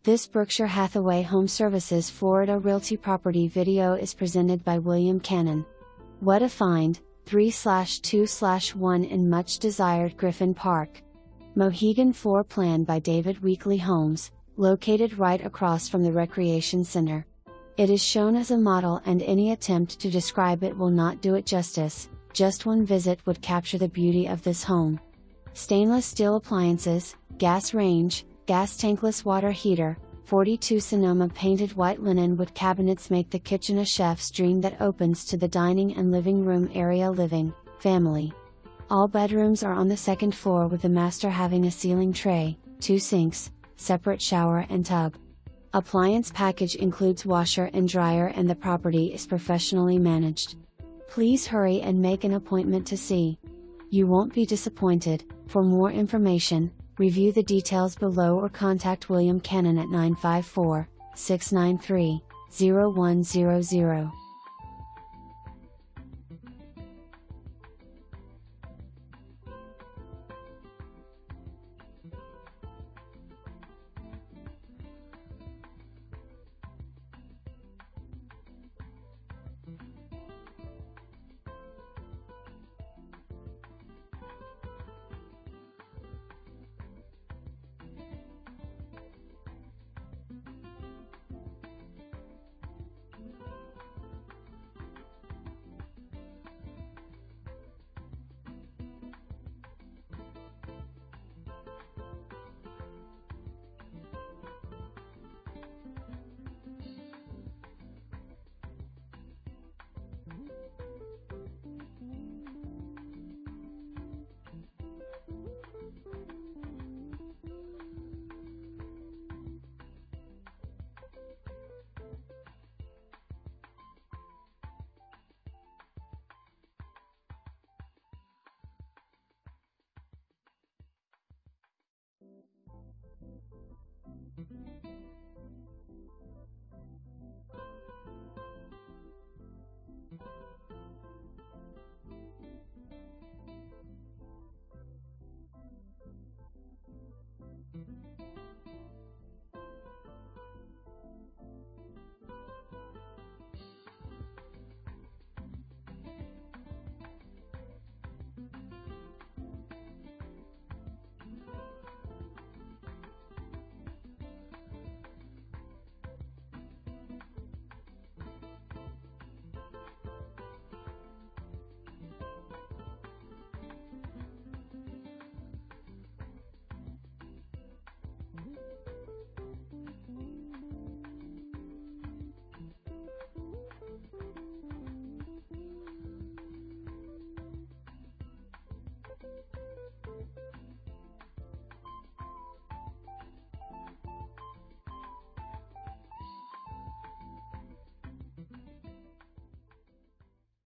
This Berkshire Hathaway HomeServices Florida Realty property video is presented by William Cannon. What a find, 3/2/1 in much desired Griffin Park, Mohegan. Floor plan by David Weekly Homes, located right across from the Recreation Center. It is shown as a model and any attempt to describe it will not do it justice. Just one visit would capture the beauty of this home. Stainless steel appliances, gas range, gas tankless water heater, 42 Sonoma Painted White Linen wood cabinets make the kitchen a chef's dream that opens to the dining and living room area. Living, family. All bedrooms are on the second floor with the master having a ceiling tray, 2 sinks, separate shower and tub. Appliance package includes washer and dryer and the property is professionally managed. Please hurry and make an appointment to see. You won't be disappointed. For more information, review the details below or contact William Cannon at 954-693-0100.